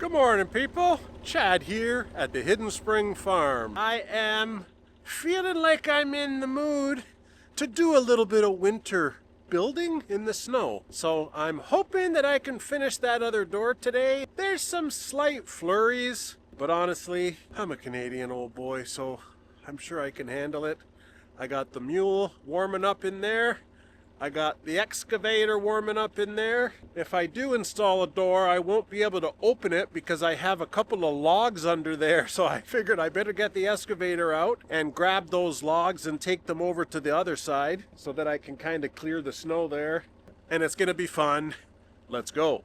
Good morning, people. Chad here at the Hidden Spring Farm. I am feeling like I'm in the mood to do a little bit of winter building in the snow. So I'm hoping that I can finish that other door today. There's some slight flurries, but honestly, I'm a Canadian old boy, so I'm sure I can handle it. I got the mule warming up in there. I got the excavator warming up in there. If I do install a door, I won't be able to open it because I have a couple of logs under there. So I figured I better get the excavator out and grab those logs and take them over to the other side so that I can kind of clear the snow there. And it's gonna be fun. Let's go.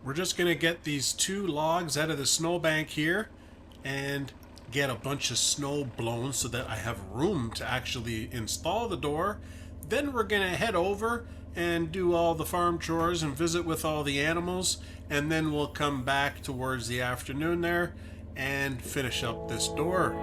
We're just gonna get these two logs out of the snowbank here and get a bunch of snow blown so that I have room to actually install the door. Then we're gonna head over and do all the farm chores and visit with all the animals, and then we'll come back towards the afternoon there and finish up this door.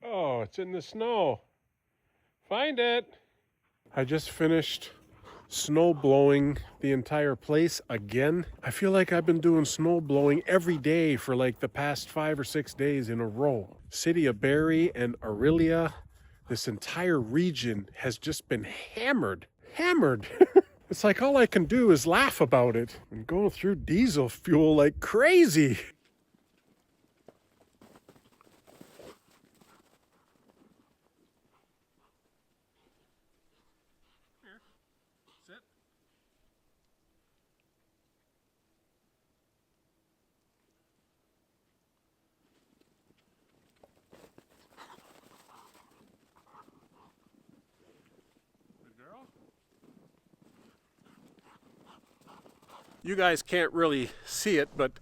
Oh, it's in the snow. Find it. I just finished snow blowing the entire place again. I feel like I've been doing snow blowing every day for like the past 5 or 6 days in a row. City of Barrie and Orillia, this entire region has just been hammered. It's like all I can do is laugh about it. I'm going through diesel fuel like crazy. Sit. Good girl. You guys can't really see it, but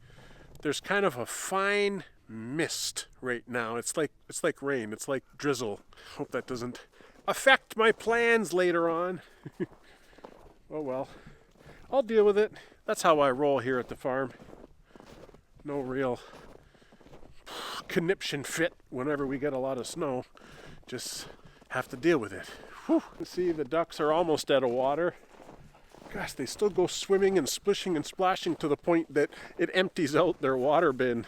there's kind of a fine mist right now. It's like rain. It's like drizzle. Hope that doesn't affect my plans later on. Oh well. I'll deal with it. That's how I roll here at the farm. No real conniption fit whenever we get a lot of snow. Just have to deal with it. Whew. See, the ducks are almost out of water. Gosh, they still go swimming and splishing and splashing to the point that it empties out their water bin.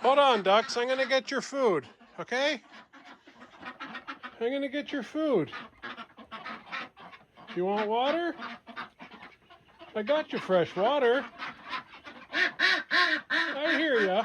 Hold on, ducks. I'm gonna get your food, okay? I'm gonna get your food. You want water? I got your fresh water. I hear ya.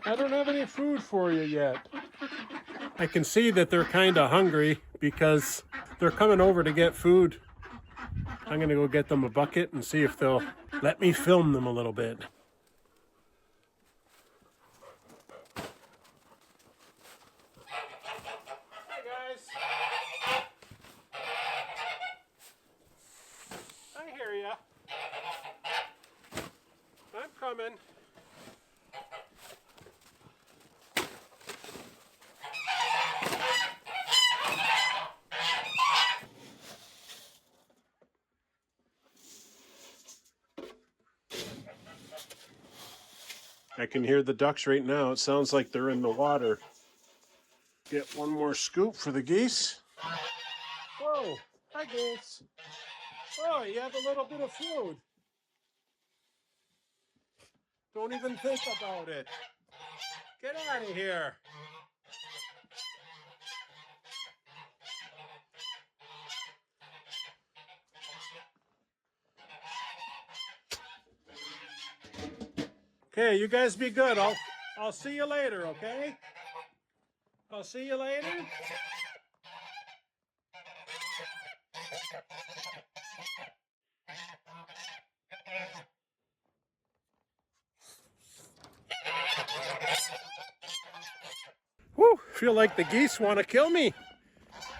I don't have any food for you yet. I can see that they're kind of hungry because they're coming over to get food. I'm gonna go get them a bucket and see if they'll let me film them a little bit. Hey guys. I hear ya. I'm coming. I can hear the ducks right now. It sounds like they're in the water. Get one more scoop for the geese. Whoa, hi geese. Oh, you have a little bit of food. Don't even think about it. Get out of here. Okay, you guys be good. I'll see you later, okay? I'll see you later. Feel like the geese want to kill me.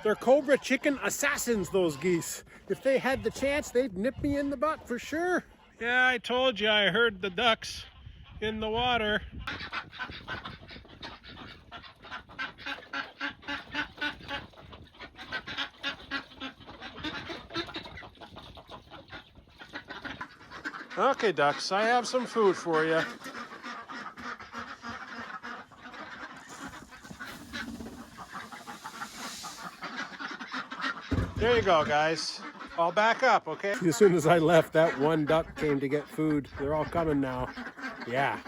They're Cobra chicken assassins, those geese. If they had the chance, they'd nip me in the butt for sure. Yeah, I told you I heard the ducks in the water. Okay, ducks, I have some food for you. There you go, guys. I'll back up, okay? As soon as I left, that one duck came to get food. They're all coming now. Yeah.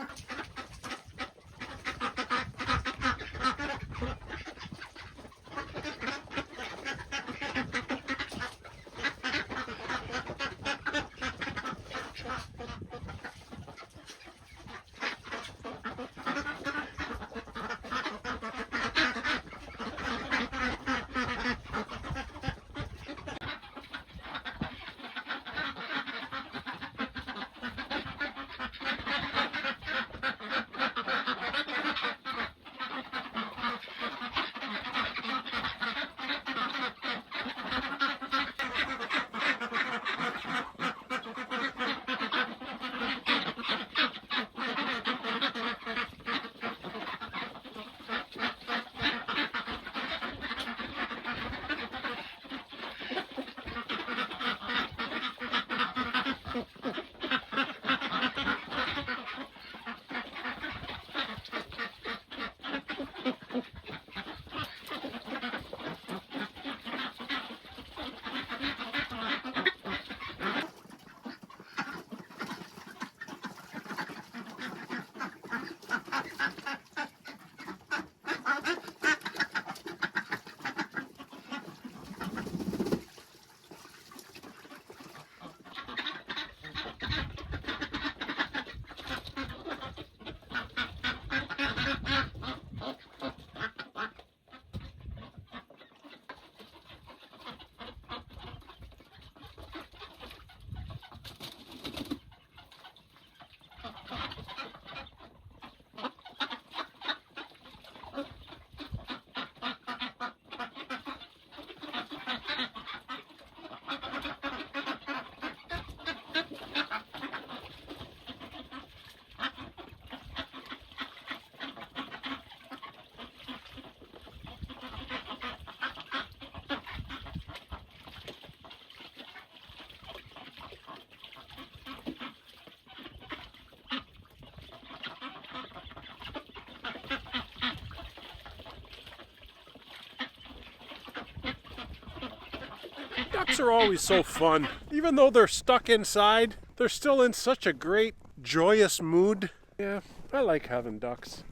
Ducks are always so fun. Even though they're stuck inside, they're still in such a great, joyous mood. Yeah, I like having ducks.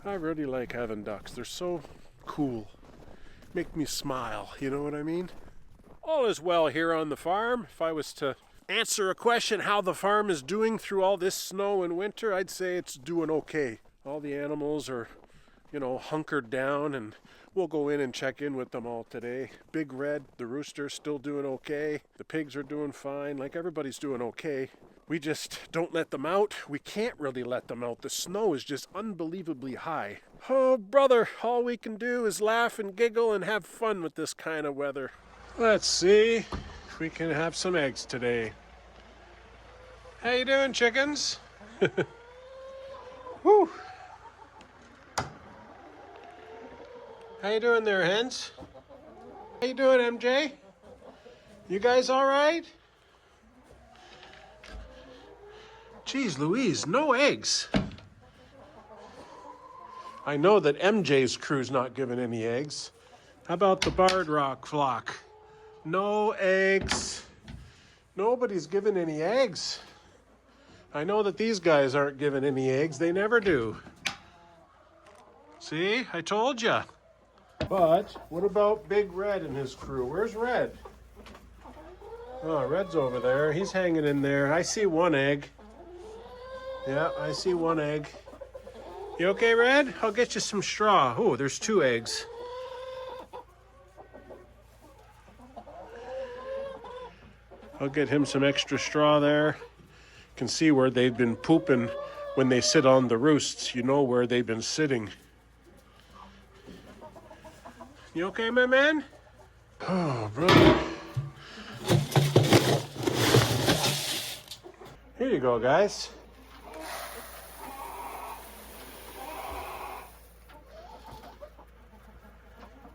I really like having ducks. They're so cool. Make me smile, you know what I mean? All is well here on the farm. If I was to answer a question how the farm is doing through all this snow and winter, I'd say it's doing okay. All the animals are, hunkered down, and we'll go in and check in with them all today. Big Red, the rooster's still doing okay. The pigs are doing fine. Like, everybody's doing okay. We just don't let them out. We can't really let them out. The snow is just unbelievably high. Oh, brother, all we can do is laugh and giggle and have fun with this kind of weather. Let's see if we can have some eggs today. How you doing, chickens? Whew. How you doing there, hens? How you doing, MJ? You guys all right? Geez Louise, no eggs. I know that MJ's crew's not giving any eggs. How about the Barred Rock flock? No eggs. Nobody's giving any eggs. I know that these guys aren't giving any eggs. They never do. See, I told ya. But what about Big Red and his crew? Where's Red? Oh, Red's over there. He's hanging in there. I see one egg. Yeah, I see one egg. You okay, Red? I'll get you some straw. Oh, there's 2 eggs. I'll get him some extra straw there. You can see where they've been pooping when they sit on the roosts. You know where they've been sitting. You okay, my man? Oh, brother. Here you go, guys.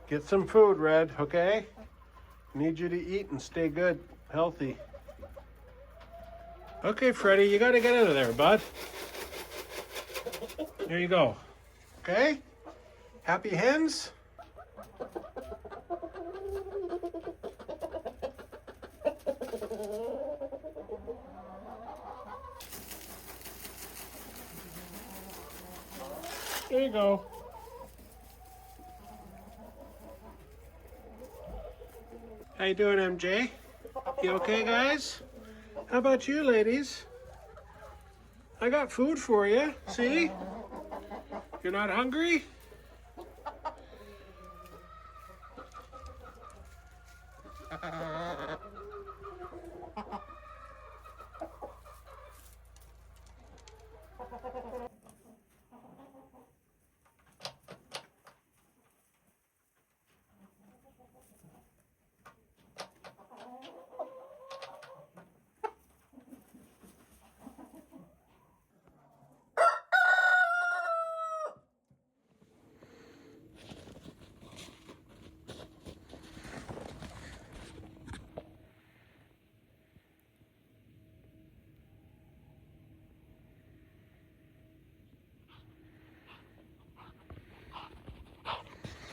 Get some food, Red, okay? Need you to eat and stay good, healthy. Okay, Freddy, you gotta get out of there, bud. There you go. Okay? Happy hens? There you go. How you doing, MJ? You okay, guys? How about you, ladies? I got food for you. See? You're not hungry?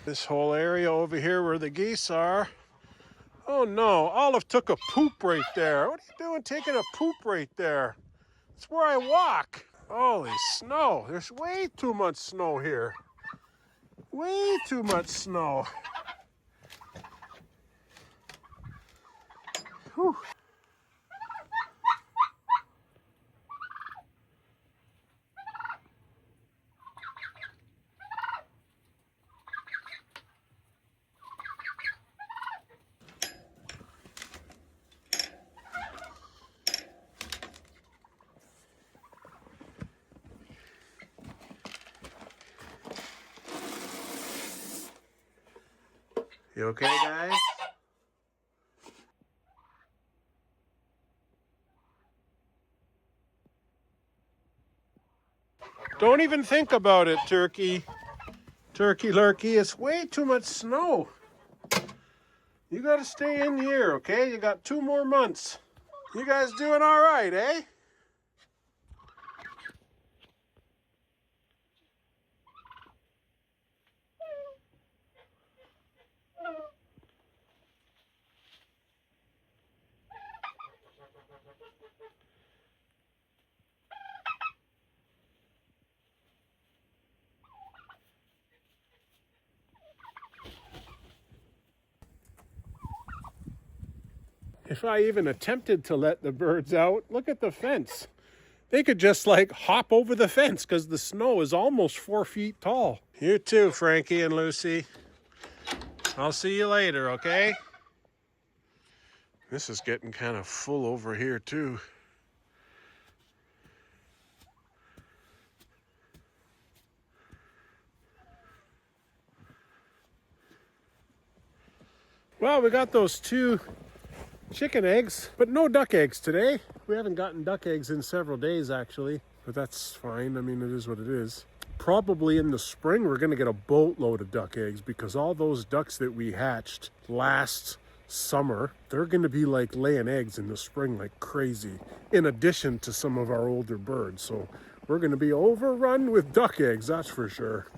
This whole area over here where the geese are. Oh no, Olive took a poop right there. What are you doing taking a poop right there? It's where I walk. Holy snow. There's way too much snow here. Way too much snow. Whew. You okay, guys? Don't even think about it, Turkey. Turkey lurkey, it's way too much snow. You gotta stay in here, okay? You got 2 more months. You guys doing all right, eh? If I even attempted to let the birds out, look at the fence. They could just like hop over the fence because the snow is almost 4 feet tall. You too, Frankie and Lucy. I'll see you later, okay? This is getting kind of full over here too. Well, we got those 2 chicken eggs, but no duck eggs today. We haven't gotten duck eggs in several days, actually, but that's fine. I mean, it is what it is. Probably in the spring, we're going to get a boatload of duck eggs because all those ducks that we hatched last summer, they're going to be like laying eggs in the spring like crazy, in addition to some of our older birds. So we're going to be overrun with duck eggs, that's for sure.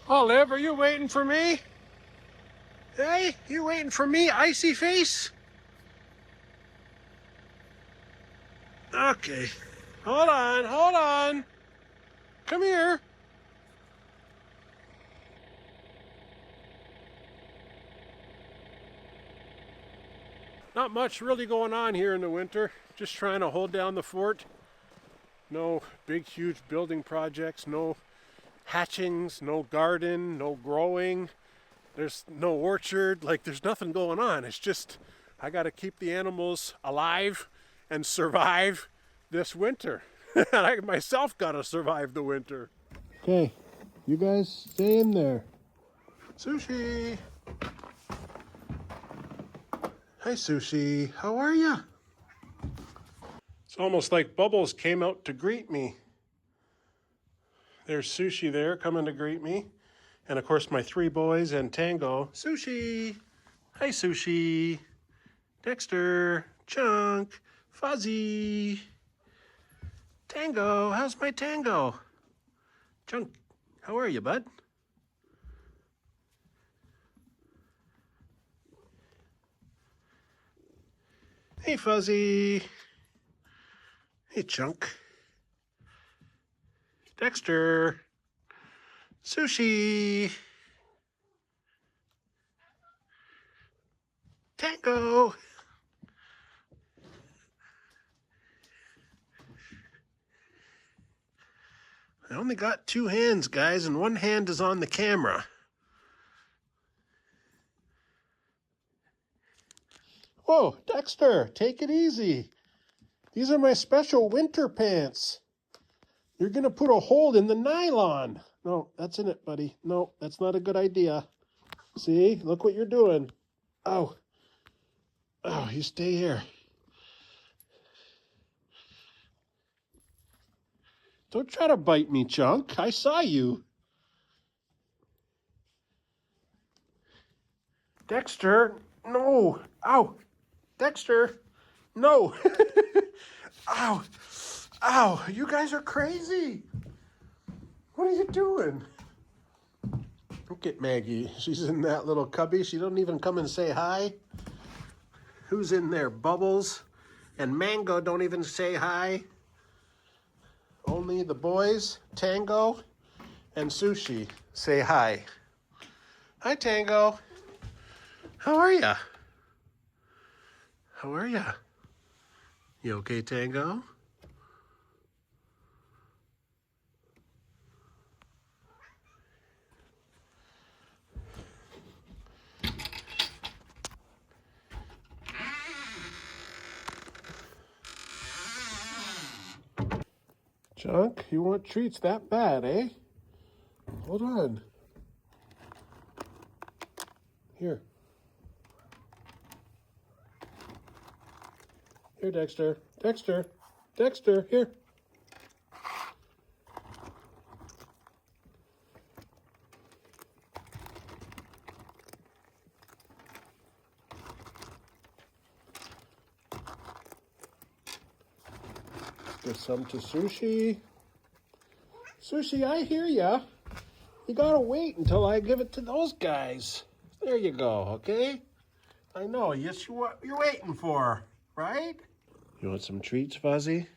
Olive, are you waiting for me? Hey, you waiting for me, icy face? Okay. Hold on, hold on. Come here. Not much really going on here in the winter. Just trying to hold down the fort. No big, huge building projects, no hatchings, no garden, no growing. There's no orchard, like there's nothing going on. It's just, I gotta keep the animals alive and survive this winter. I myself gotta survive the winter. Okay, you guys stay in there. Sushi. Hi, Sushi. How are ya? It's almost like Bubbles came out to greet me. There's Sushi there coming to greet me. And of course my 3 boys and Tango. Sushi. Hi, Sushi. Dexter. Chunk. Fuzzy. Tango. How's my Tango? Chunk. How are you, bud? Hey, Fuzzy. Hey, Chunk. Dexter. Sushi. Tango. I only got 2 hands, guys, and 1 hand is on the camera. Whoa, Dexter, take it easy. These are my special winter pants. You're gonna put a hole in the nylon. No, that's in it, buddy. No, that's not a good idea. See, look what you're doing. Oh, oh, you stay here. Don't try to bite me, Chunk. I saw you. Dexter, no. Ow. Dexter, no. Ow. Ow. You guys are crazy. What are you doing? Look at Maggie. She's in that little cubby. She don't even come and say hi. Who's in there? Bubbles and Mango don't even say hi. Only the boys, Tango and Sushi, say hi. Hi, Tango. How are ya? How are ya? You okay, Tango? Chunk, you want treats that bad, eh? Hold on. Here. Here, Dexter. Dexter. Dexter, here. Give some to Sushi. Sushi, I hear ya. You gotta wait until I give it to those guys. There you go, okay? I know, yes, you're waiting for, right? You want some treats, Fuzzy?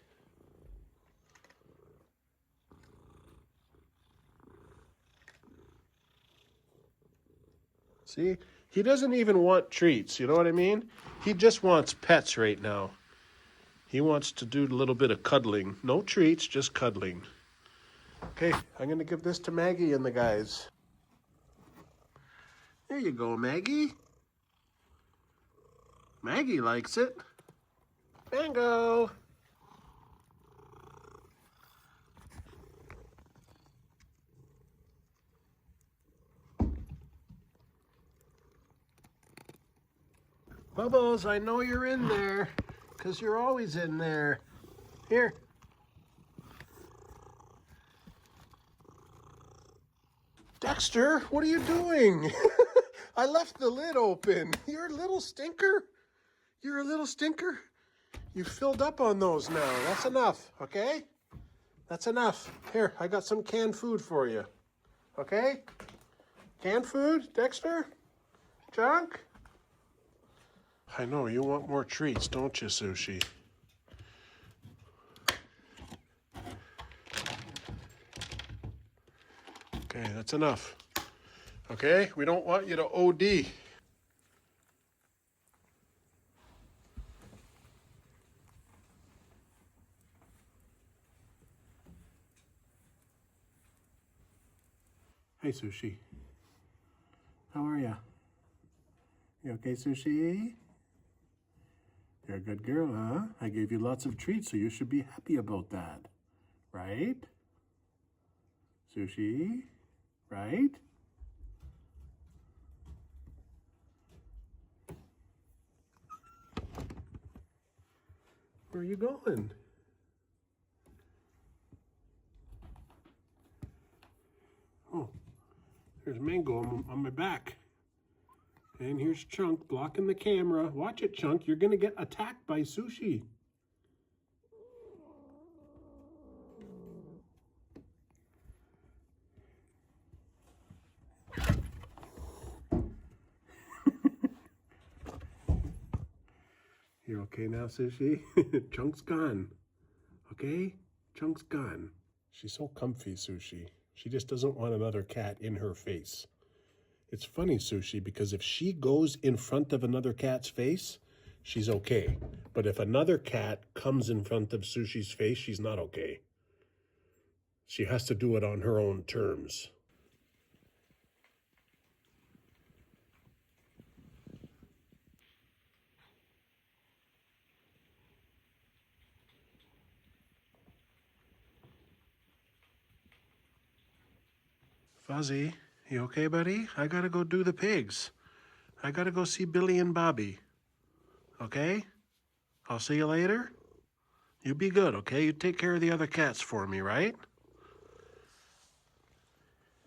See, he doesn't even want treats, you know what I mean? He just wants pets right now. He wants to do a little bit of cuddling. No treats, just cuddling. Okay, I'm gonna give this to Maggie and the guys. There you go, Maggie. Maggie likes it. Mango. Bubbles, I know you're in there, because you're always in there. Here. Dexter, what are you doing? I left the lid open. You're a little stinker. You're a little stinker. You filled up on those now. That's enough, okay? That's enough. Here, I got some canned food for you. Okay? Canned food, Dexter? Junk? I know, you want more treats, don't you, Sushi? Okay, that's enough. Okay, we don't want you to OD. Hey, Sushi. How are ya? You okay, Sushi? You're a good girl, huh? I gave you lots of treats, so you should be happy about that. Right? Sushi? Right? Where are you going? Oh, there's Mango on my back. And here's Chunk blocking the camera. Watch it, Chunk. You're going to get attacked by Sushi. You're okay now, Sushi? Chunk's gone. Okay? Chunk's gone. She's so comfy, Sushi. She just doesn't want another cat in her face. It's funny, Sushi, because if she goes in front of another cat's face, she's okay. But if another cat comes in front of Sushi's face, she's not okay. She has to do it on her own terms. Fuzzy, you okay, buddy? I gotta go do the pigs. I gotta go see Billy and Bobby. Okay? I'll see you later. You be good, okay? You take care of the other cats for me, right?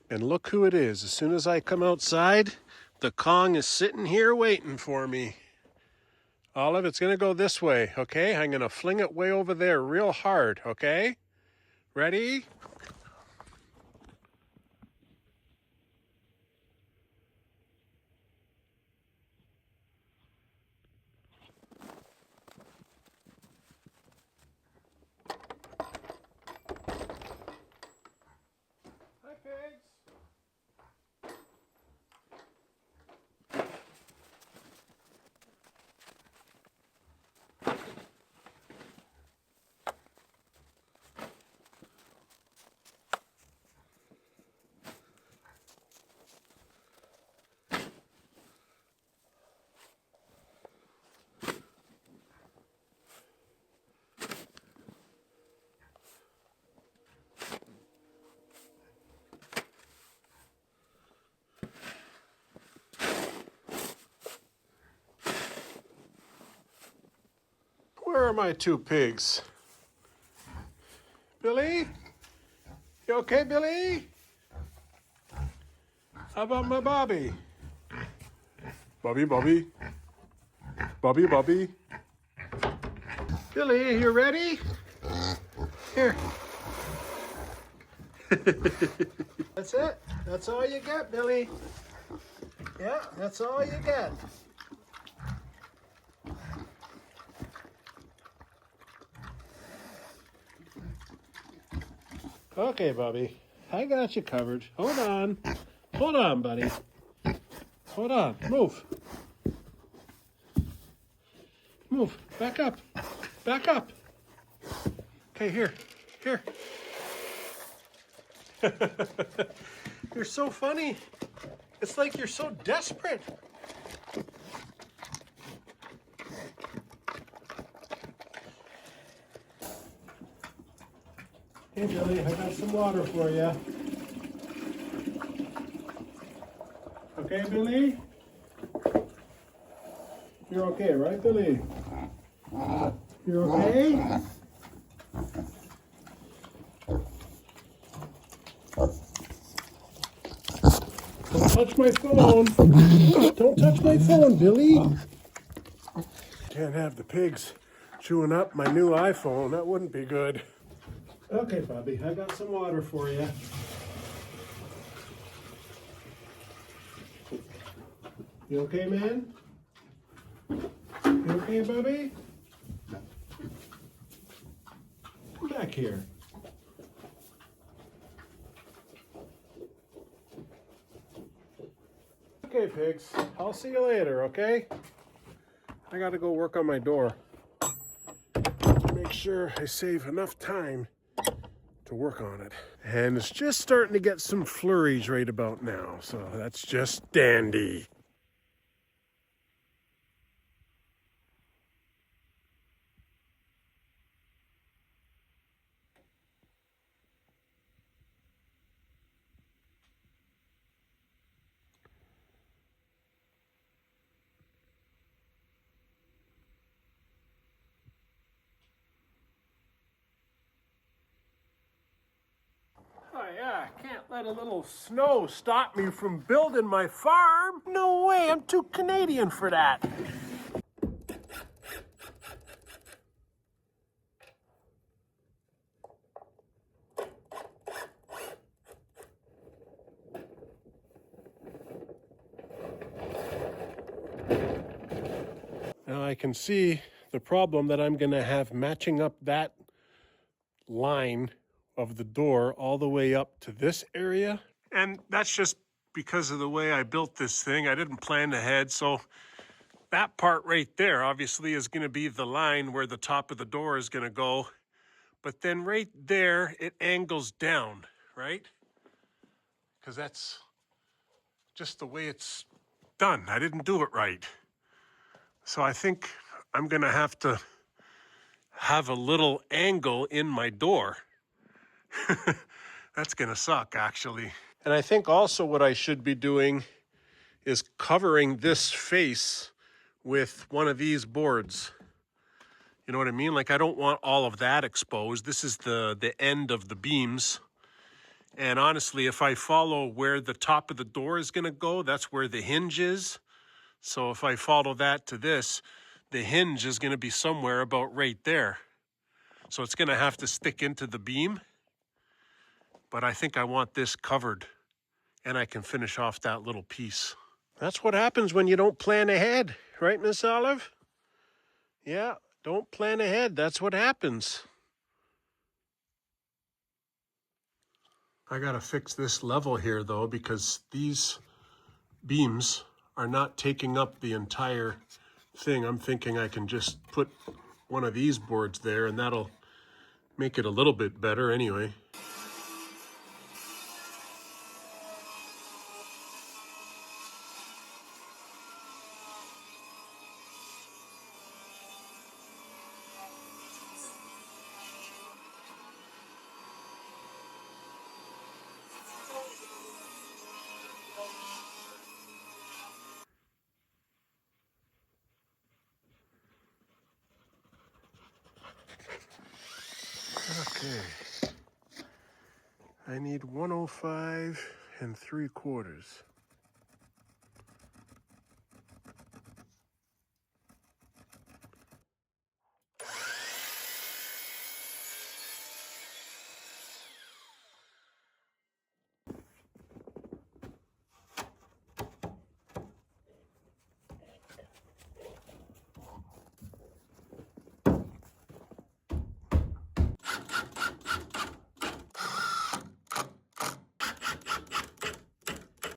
And look who it is. As soon as I come outside, the Kong is sitting here waiting for me. Olive, it's gonna go this way, okay? I'm gonna fling it way over there real hard, okay? Ready? Hi, pigs. Where are my two pigs? Billy? You okay, Billy? How about my Bobby? Bobby, Bobby. Bobby, Bobby. Billy, you ready? Here. That's it. That's all you get, Billy. Yeah, that's all you get. Okay, Bobby. I got you covered. Hold on. Hold on, buddy. Hold on. Move. Move. Back up. Back up. Okay, here. Here. You're so funny. It's like you're so desperate. Hey, Billy, I got some water for you. Okay, Billy? You're okay, right, Billy? You're okay? Don't touch my phone. Don't touch my phone, Billy. Can't have the pigs chewing up my new iPhone. That wouldn't be good. Okay, Bobby, I got some water for you. You okay, man? You okay, Bubby? Come back here. Okay, pigs. I'll see you later, okay? I gotta go work on my door. Make sure I save enough time to work on it. And it's just starting to get some flurries right about now, so that's just dandy. Oh yeah, I can't let a little snow stop me from building my farm. No way, I'm too Canadian for that. Now I can see the problem that I'm gonna have matching up that line of the door all the way up to this area. And that's just because of the way I built this thing. I didn't plan ahead, so that part right there obviously is gonna be the line where the top of the door is gonna go. But then right there, it angles down, right? Because that's just the way it's done. I didn't do it right. So I think I'm gonna have to have a little angle in my door. That's gonna suck, actually. And I think also what I should be doing is covering this face with one of these boards. You know what I mean? Like, I don't want all of that exposed. This is the end of the beams. And honestly, if I follow where the top of the door is gonna go, that's where the hinge is. So if I follow that to this, the hinge is gonna be somewhere about right there. So it's gonna have to stick into the beam. But I think I want this covered and I can finish off that little piece. That's what happens when you don't plan ahead, right, Miss Olive? Yeah, don't plan ahead. That's what happens. I gotta fix this level here though, because these beams are not taking up the entire thing. I'm thinking I can just put one of these boards there and that'll make it a little bit better anyway. Okay. I need 105 3/4.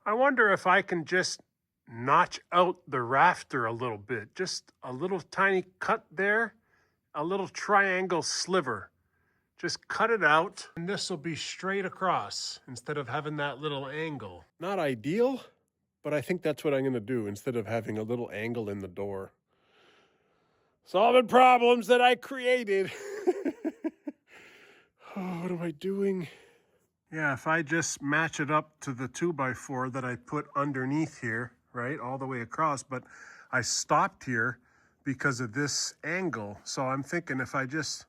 I wonder if I can just notch out the rafter a little bit. Just a little tiny cut there, a little triangle sliver. Just cut it out and this will be straight across instead of having that little angle. Not ideal, but I think that's what I'm gonna do instead of having a little angle in the door. Solving problems that I created. Oh, what am I doing? Yeah, if I just match it up to the 2x4 that I put underneath here, right, all the way across, but I stopped here because of this angle. So I'm thinking if I just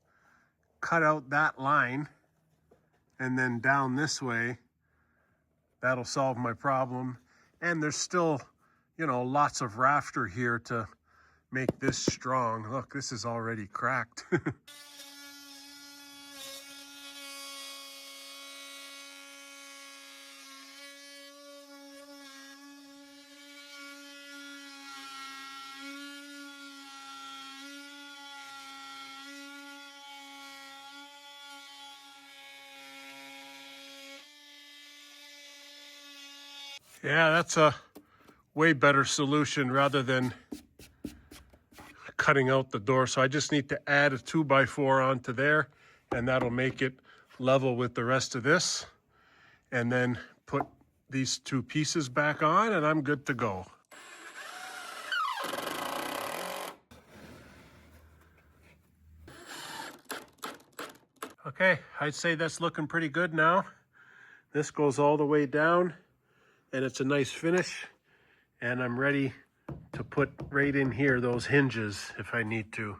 cut out that line and then down this way, that'll solve my problem. And there's still, you know, lots of rafter here to make this strong. Look, this is already cracked. Yeah, that's a way better solution rather than cutting out the door. So I just need to add a 2x4 onto there, and that'll make it level with the rest of this. And then put these two pieces back on and I'm good to go. Okay, I'd say that's looking pretty good now. This goes all the way down and it's a nice finish. And I'm ready to put right in here those hinges if I need to.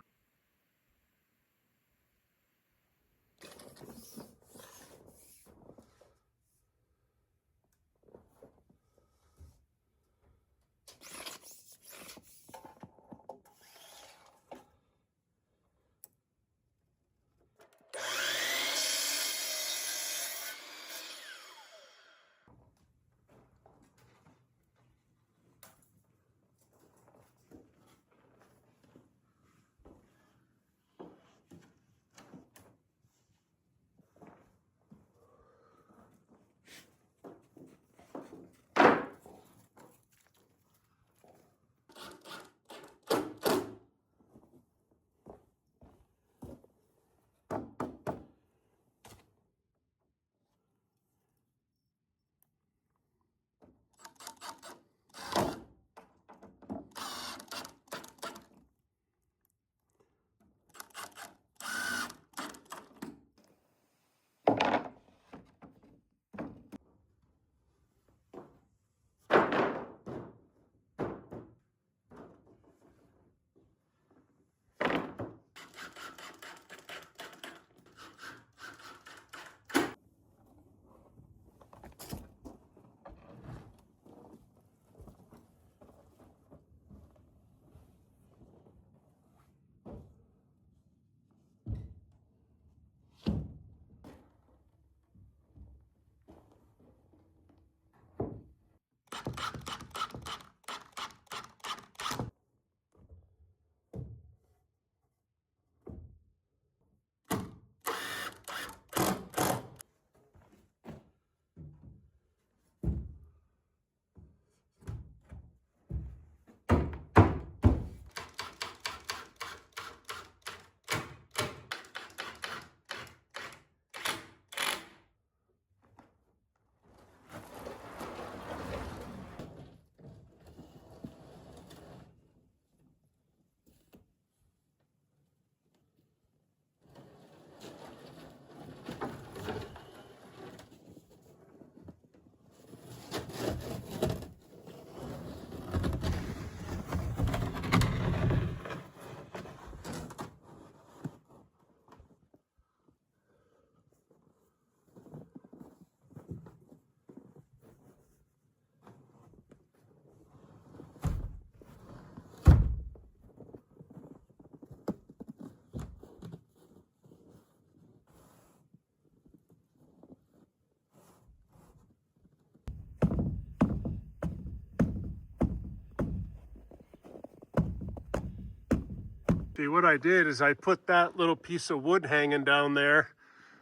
See, what I did is I put that little piece of wood hanging down there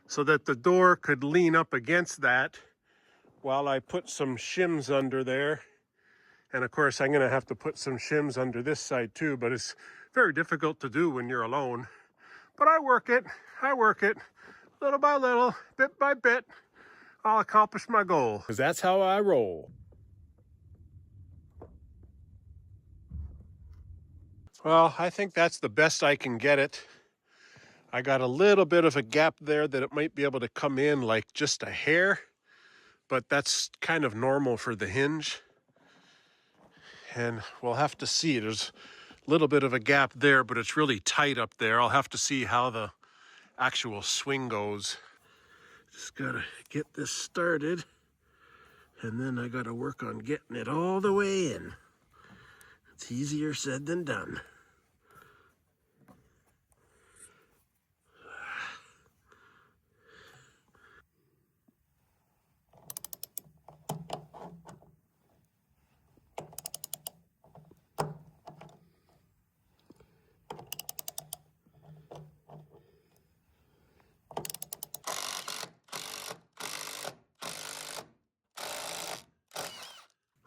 so that the door could lean up against that while I put some shims under there. And of course, I'm gonna have to put some shims under this side too, but it's very difficult to do when you're alone. But I work it, little by little, bit by bit, I'll accomplish my goal. Because that's how I roll. Well, I think that's the best I can get it. I got a little bit of a gap there that it might be able to come in like just a hair, but that's kind of normal for the hinge. And we'll have to see. There's a little bit of a gap there, but it's really tight up there. I'll have to see how the actual swing goes. Just gotta get this started, and then I gotta work on getting it all the way in. It's easier said than done.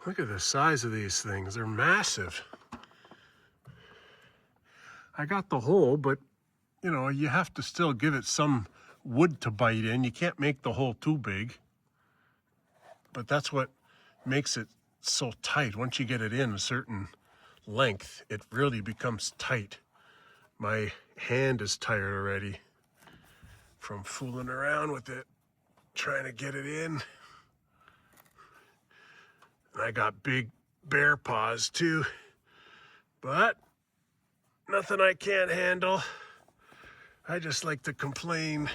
Look at the size of these things. They're massive. I got the hole, but you know, you have to still give it some wood to bite in. You can't make the hole too big. But that's what makes it so tight. Once you get it in a certain length, it really becomes tight. My hand is tired already from fooling around with it, trying to get it in. And I got big bear paws too, but nothing I can't handle. I just like to complain.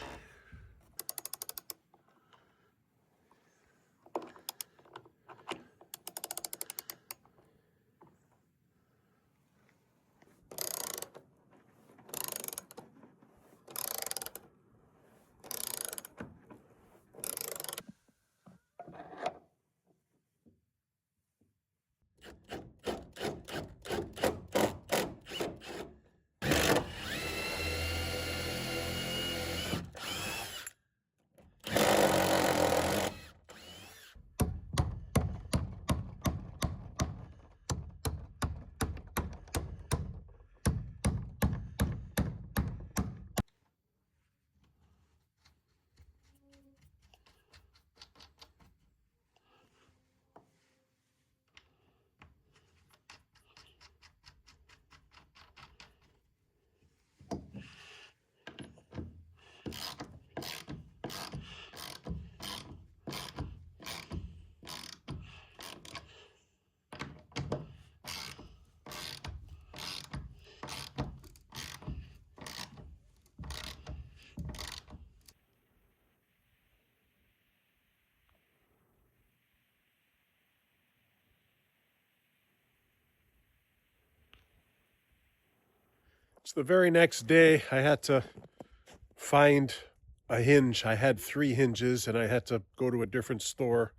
So the very next day, I had to find a hinge. I had 3 hinges, and I had to go to a different store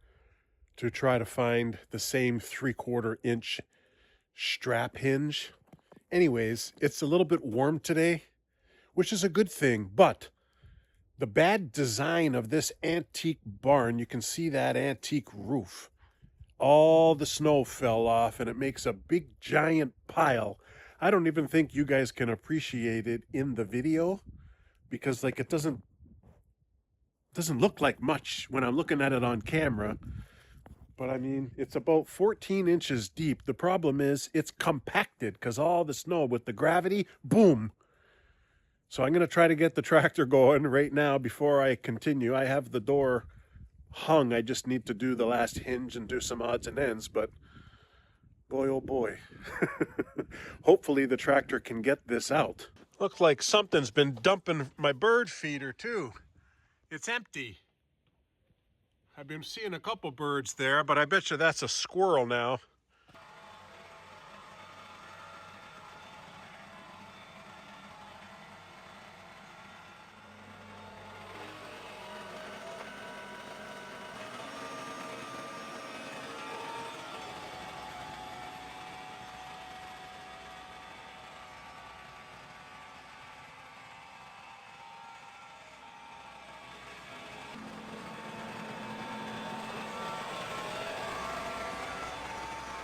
to try to find the same 3/4 inch strap hinge. Anyways, it's a little bit warm today, which is a good thing, but the bad design of this antique barn, you can see that antique roof. All the snow fell off and it makes a big giant pile. I don't even think you guys can appreciate it in the video because like it doesn't look like much when I'm looking at it on camera. But I mean, it's about 14 inches deep. The problem is it's compacted because all the snow with the gravity, boom. So I'm going to try to get the tractor going right now before I continue. I have the door hung. I just need to do the last hinge and do some odds and ends, but boy, oh boy. Hopefully the tractor can get this out. Looks like something's been dumping my bird feeder too. It's empty. I've been seeing a couple birds there, but I bet you that's a squirrel now.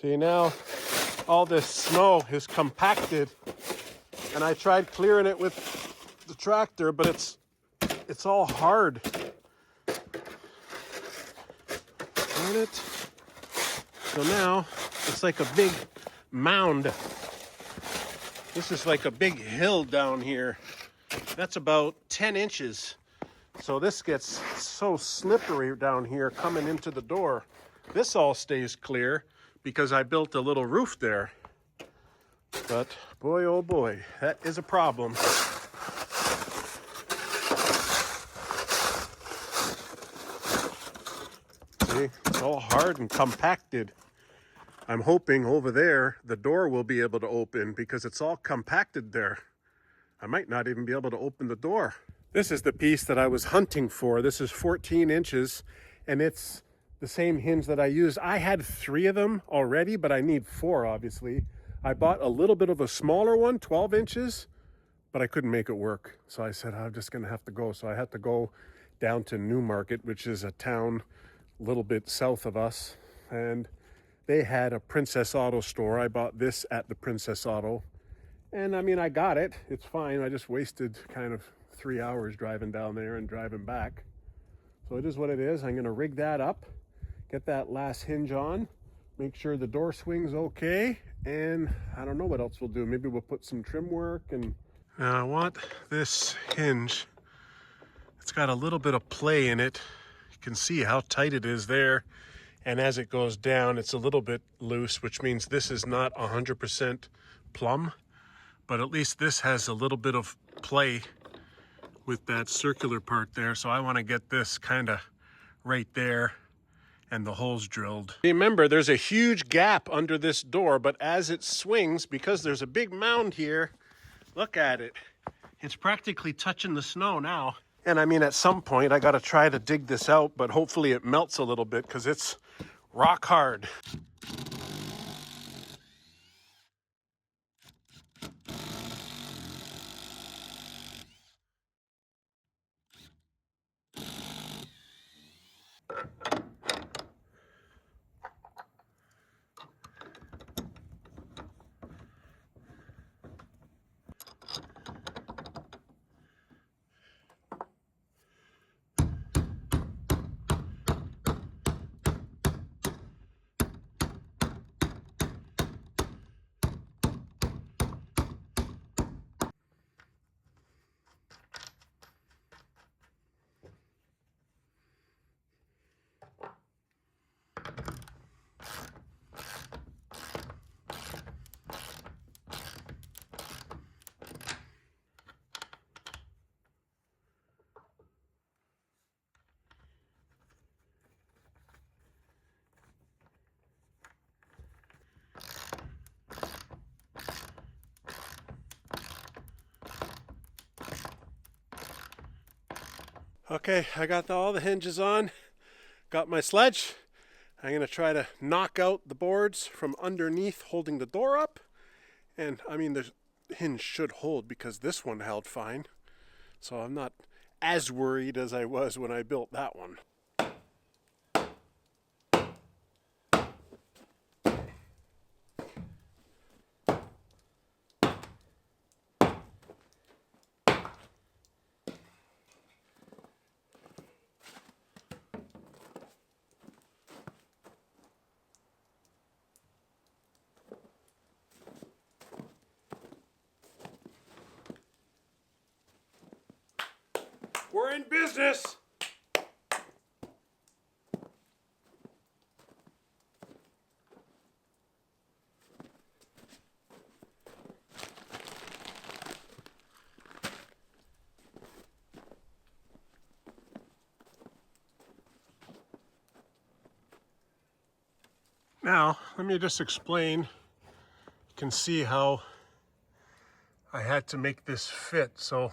See, now all this snow is compacted, and I tried clearing it with the tractor, but it's all hard. Darn it. So now it's like a big mound. This is like a big hill down here. That's about 10 inches. So this gets so slippery down here coming into the door. This all stays clear because I built a little roof there. But boy, oh boy, that is a problem. See, it's all hard and compacted. I'm hoping over there the door will be able to open because it's all compacted there. I might not even be able to open the door. This is the piece that I was hunting for. This is 14 inches and it's the same hinge that I used. I had 3 of them already, but I need 4 obviously. I bought a little bit of a smaller one, 12 inches, but I couldn't make it work. So I said, I'm just gonna have to go. So I had to go down to Newmarket, which is a town a little bit south of us. And they had a Princess Auto store. I bought this at the Princess Auto. And I mean, I got it. It's fine. I just wasted kind of 3 hours driving down there and driving back. So it is what it is. I'm going to rig that up, get that last hinge on, make sure the door swing's okay, and I don't know what else we'll do. Maybe we'll put some trim work. And now I want this hinge. It's got a little bit of play in it. You can see how tight it is there. And as it goes down, it's a little bit loose, which means this is not 100% plumb. But at least this has a little bit of play with that circular part there. So I want to get this kind of right there and the holes drilled. Remember, there's a huge gap under this door, but as it swings, because there's a big mound here, look at it. It's practically touching the snow now. And I mean, at some point I got to try to dig this out, but hopefully it melts a little bit because it's rock hard. Okay, I got all the hinges on, got my sledge. I'm going to try to knock out the boards from underneath holding the door up. And I mean, the hinge should hold because this one held fine. So I'm not as worried as I was when I built that one. We're in business. Now, let me just explain. You can see how I had to make this fit. So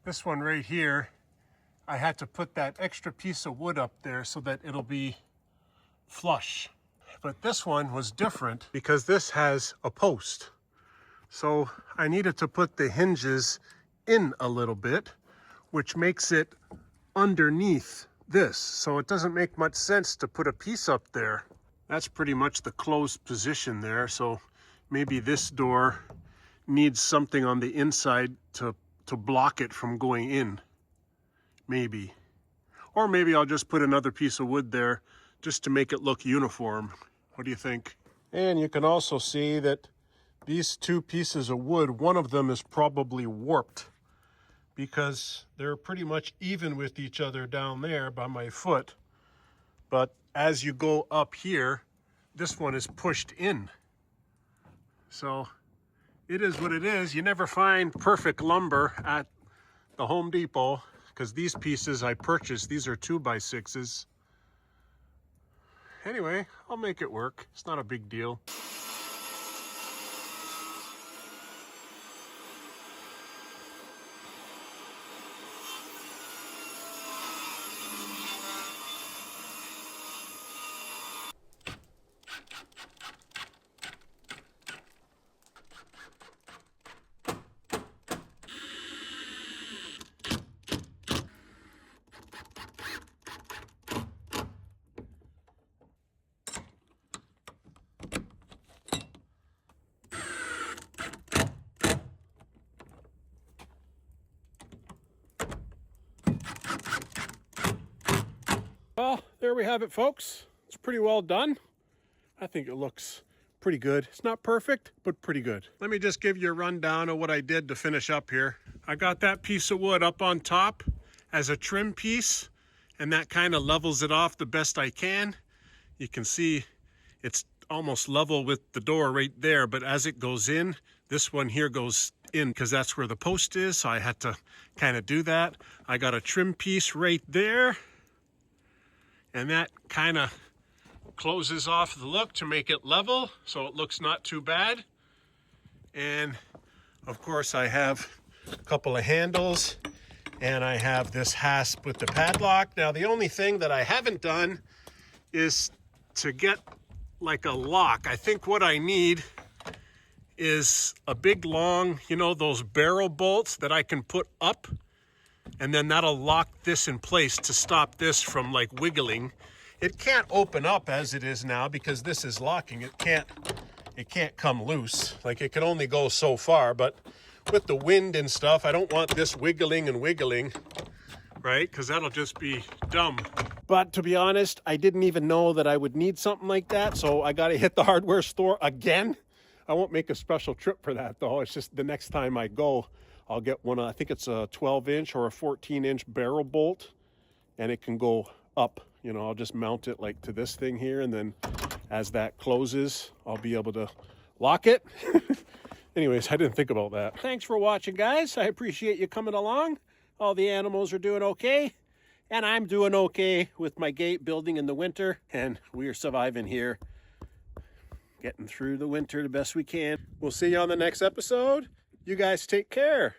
this one right here, I had to put that extra piece of wood up there so that it'll be flush. But this one was different because this has a post. So I needed to put the hinges in a little bit, which makes it underneath this. So it doesn't make much sense to put a piece up there. That's pretty much the closed position there. So maybe this door needs something on the inside to block it from going in. Maybe. Or maybe I'll just put another piece of wood there just to make it look uniform. What do you think? And you can also see that these two pieces of wood, one of them is probably warped because they're pretty much even with each other down there by my foot. But as you go up here, this one is pushed in. So it is what it is. You never find perfect lumber at the Home Depot because these pieces I purchased, these are 2x6s. Anyway, I'll make it work. It's not a big deal. Well, there we have it, folks. It's pretty well done. I think it looks pretty good. It's not perfect, but pretty good. Let me just give you a rundown of what I did to finish up here. I got that piece of wood up on top as a trim piece, and that kind of levels it off the best I can. You can see it's almost level with the door right there, but as it goes in, this one here goes in because that's where the post is, so I had to kind of do that. I got a trim piece right there, and that kind of closes off the look to make it level so it looks not too bad. And of course I have a couple of handles, and I have this hasp with the padlock. Now the only thing that I haven't done is to get like a lock. I think what I need is a big long, you know, those barrel bolts that I can put up, and then that'll lock this in place to stop this from like wiggling. It can't open up as it is now because this is locking. It can't come loose. Like, it can only go so far, but with the wind and stuff, I don't want this wiggling and wiggling, right? Because that'll just be dumb. But to be honest, I didn't even know that I would need something like that, so I got to hit the hardware store again. I won't make a special trip for that, though. It's just the next time I go, I'll get one. I think it's a 12-inch or a 14-inch barrel bolt, and it can go up. You know, I'll just mount it like to this thing here, and then as that closes, I'll be able to lock it. Anyways, I didn't think about that. Thanks for watching, guys. I appreciate you coming along. All the animals are doing okay, and I'm doing okay with my gate building in the winter, and we are surviving here, getting through the winter the best we can. We'll see you on the next episode. You guys take care.